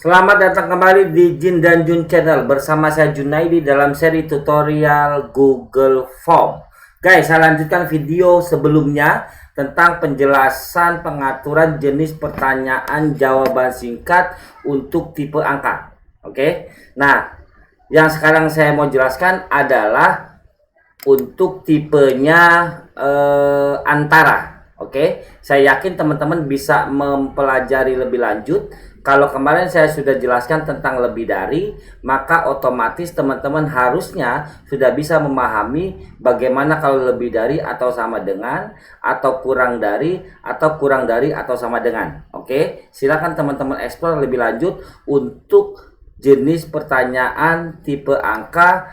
Selamat datang kembali di Jin dan Jun Channel bersama saya Junaidi dalam seri tutorial Google Form. Guys, saya lanjutkan video sebelumnya tentang penjelasan pengaturan jenis pertanyaan jawaban singkat untuk tipe angka. Oke. Nah, yang sekarang saya mau jelaskan adalah untuk tipenya antara. Oke, saya yakin teman-teman bisa mempelajari lebih lanjut. Kalau kemarin saya sudah jelaskan tentang lebih dari, maka otomatis teman-teman harusnya sudah bisa memahami bagaimana kalau lebih dari atau sama dengan, atau kurang dari, atau kurang dari atau sama dengan. Oke, silakan teman-teman explore lebih lanjut untuk jenis pertanyaan tipe angka,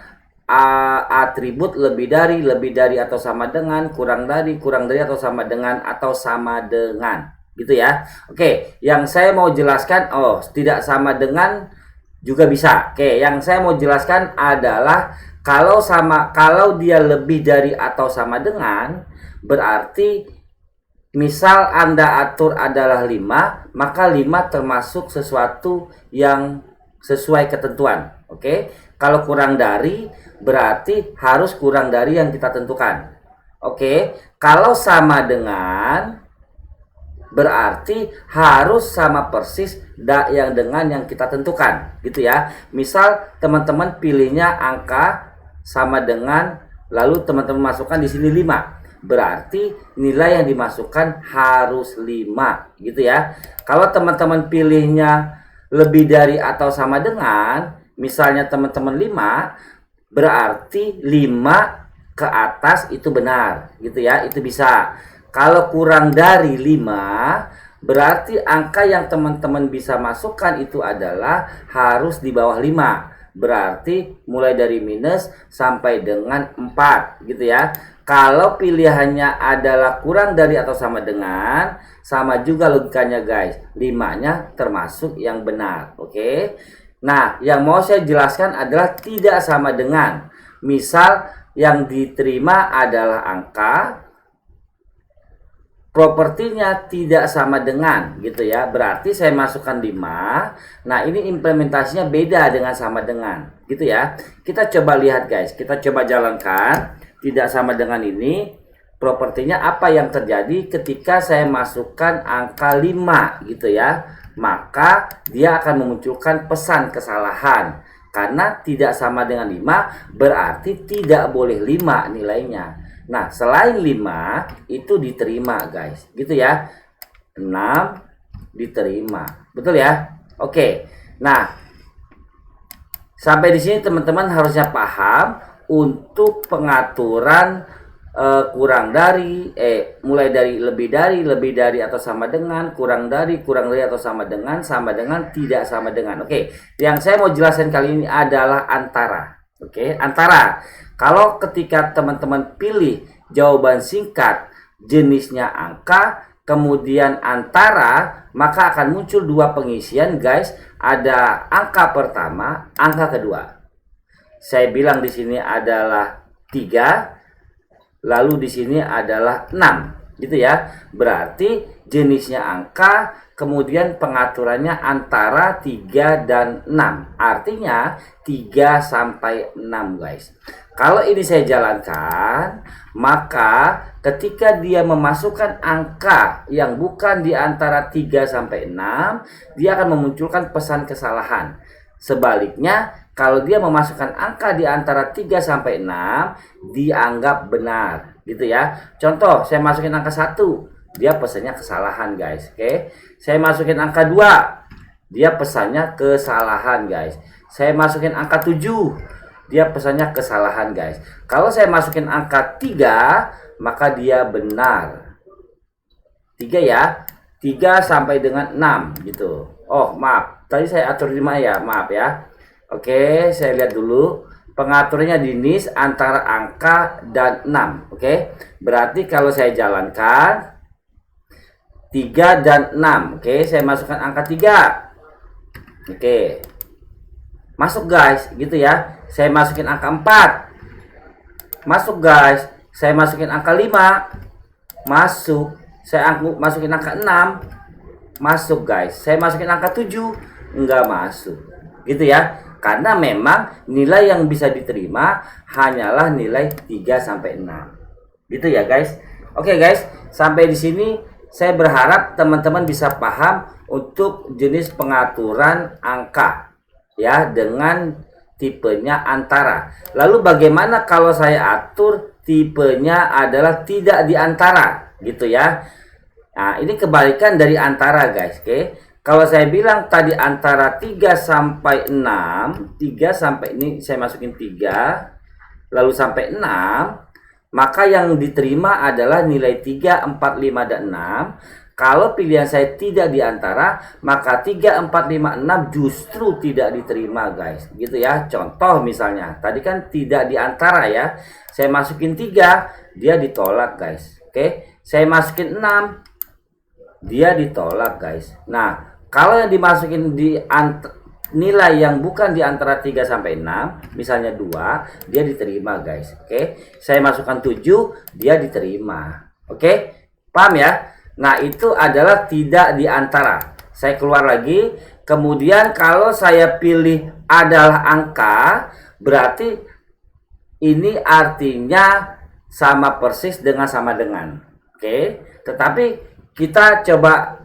atribut lebih dari atau sama dengan, kurang dari atau sama dengan, atau sama dengan, gitu ya. Oke, yang saya mau jelaskan, tidak sama dengan juga bisa. Oke, yang saya mau jelaskan adalah kalau dia lebih dari atau sama dengan, berarti misal Anda atur adalah 5, maka 5 termasuk sesuatu yang sesuai ketentuan. Oke, kalau kurang dari berarti harus kurang dari yang kita tentukan. Oke, kalau sama dengan berarti harus sama persis yang dengan yang kita tentukan, gitu ya. Misal teman-teman pilihnya angka sama dengan, lalu teman-teman masukkan di sini 5, berarti nilai yang dimasukkan harus 5, gitu ya. Kalau teman-teman pilihnya lebih dari atau sama dengan, misalnya teman-teman 5, berarti 5 ke atas itu benar, gitu ya. Itu bisa. Kalau kurang dari 5, berarti angka yang teman-teman bisa masukkan itu adalah harus di bawah 5. Berarti mulai dari minus sampai dengan 4, gitu ya. Kalau pilihannya adalah kurang dari atau sama dengan, sama juga logikanya guys. 5-nya termasuk yang benar, oke? Nah, yang mau saya jelaskan adalah tidak sama dengan. Misal yang diterima adalah angka, propertinya tidak sama dengan, gitu ya. Berarti saya masukkan 5. Nah, ini implementasinya beda dengan sama dengan, gitu ya. Kita coba lihat guys, kita coba jalankan tidak sama dengan ini. Propertinya apa yang terjadi ketika saya masukkan angka 5, gitu ya. Maka dia akan memunculkan pesan kesalahan. Karena tidak sama dengan 5 berarti tidak boleh 5 nilainya. Nah, selain 5 itu diterima guys, gitu ya. 6 diterima, betul ya. Oke, nah sampai di sini teman-teman harusnya paham untuk pengaturan kurang dari, mulai dari lebih dari atau sama dengan, kurang dari atau sama dengan, tidak sama dengan. Oke, yang saya mau jelaskan kali ini adalah antara. Oke, antara. Kalau ketika teman-teman pilih jawaban singkat jenisnya angka, kemudian antara, maka akan muncul dua pengisian guys. Ada angka pertama, angka kedua. Saya bilang di sini adalah 3, lalu di sini adalah 6, gitu ya. Berarti jenisnya angka, kemudian pengaturannya antara 3 dan 6. Artinya 3 sampai 6 guys. Kalau ini saya jalankan, maka ketika dia memasukkan angka yang bukan di antara 3 sampai 6, dia akan memunculkan pesan kesalahan. Sebaliknya, kalau dia memasukkan angka di antara 3 sampai 6, dianggap benar, gitu ya. Contoh, saya masukin angka 1, dia pesannya kesalahan guys. Oke. Saya masukin angka 2, dia pesannya kesalahan guys. Saya masukin angka 7, dia pesannya kesalahan guys. Kalau saya masukin angka 3, maka dia benar. 3 ya. 3 sampai dengan 6 gitu. Oh, maaf. Tadi saya atur 5 ya, maaf ya. Oke, saya lihat dulu. Pengaturnya dinis antara angka dan 6. Oke. Berarti kalau saya jalankan 3 dan 6. Oke, saya masukkan angka 3. Oke. Masuk guys, gitu ya. Saya masukin angka 4. Masuk guys. Saya masukin angka 5. Masuk. Saya masukin angka 6. masuk guys. Saya masukin angka 7 nggak masuk. Gitu ya. Karena memang nilai yang bisa diterima hanyalah nilai 3 sampai 6. Gitu ya guys. Oke guys, sampai di sini saya berharap teman-teman bisa paham untuk jenis pengaturan angka ya dengan tipenya antara. Lalu bagaimana kalau saya atur tipenya adalah tidak di antara gitu ya. Nah, ini kebalikan dari antara guys, oke. Kalau saya bilang tadi antara 3 sampai 6, 3 sampai ini saya masukin 3 lalu sampai 6, maka yang diterima adalah nilai 3, 4, 5, dan 6. Kalau pilihan saya tidak di antara, maka 3, 4, 5, 6 justru tidak diterima guys. Gitu ya. Contoh misalnya, tadi kan tidak di antara ya. Saya masukin 3, dia ditolak guys. Oke. Saya masukin 6, dia ditolak guys. Nah, kalau yang dimasukin di nilai yang bukan di antara 3 sampai 6, misalnya 2, dia diterima guys. Oke. Saya masukkan 7, dia diterima. Oke. Paham ya? Nah, itu adalah tidak di antara. Saya keluar lagi. Kemudian kalau saya pilih adalah angka, berarti ini artinya sama persis dengan sama dengan. Oke. Tetapi kita coba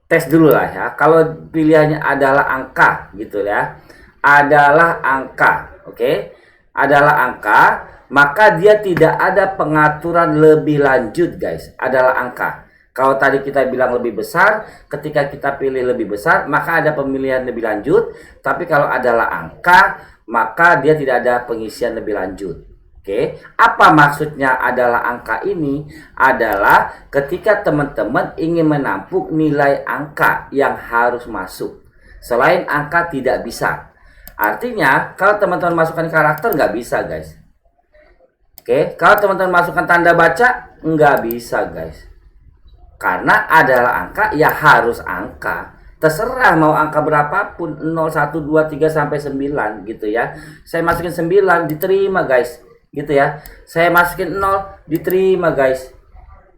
tes dulu lah ya. Kalau pilihannya adalah angka gitu ya. Adalah angka, oke. Adalah angka, maka dia tidak ada pengaturan lebih lanjut guys. Adalah angka. Kalau tadi kita bilang lebih besar, ketika kita pilih lebih besar, maka ada pemilihan lebih lanjut. Tapi kalau adalah angka, maka dia tidak ada pengisian lebih lanjut. Oke, apa maksudnya adalah angka ini? Adalah ketika teman-teman ingin menampung nilai angka yang harus masuk. Selain angka tidak bisa. Artinya, kalau teman-teman masukkan karakter nggak bisa guys. Oke, kalau teman-teman masukkan tanda baca nggak bisa guys. Karena adalah angka, ya harus angka. Terserah mau angka berapapun, 0, 1, 2, 3 sampai 9 gitu ya. Saya masukin 9 diterima guys. Gitu ya. Saya masukin 0 diterima guys.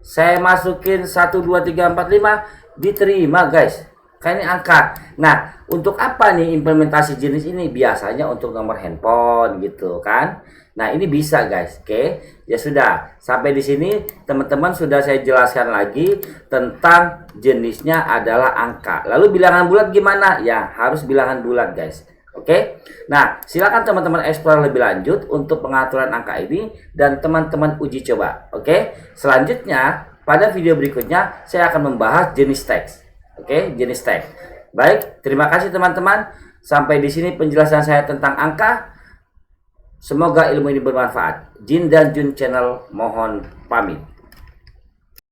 Saya masukin 1, 2, 3, 4, 5 diterima guys. Kan ini angka. Nah, untuk apa nih implementasi jenis ini? Biasanya untuk nomor handphone gitu kan. Nah, ini bisa guys. Oke. Ya sudah, sampai di sini teman-teman sudah saya jelaskan lagi tentang jenisnya adalah angka. Lalu bilangan bulat gimana? Ya, harus bilangan bulat guys. Oke. Nah, silakan teman-teman eksplor lebih lanjut untuk pengaturan angka ini dan teman-teman uji coba. Oke. Selanjutnya, pada video berikutnya saya akan membahas jenis teks. Oke, jenis teks. Baik, terima kasih teman-teman. Sampai di sini penjelasan saya tentang angka. Semoga ilmu ini bermanfaat. Jin dan Jun Channel mohon pamit.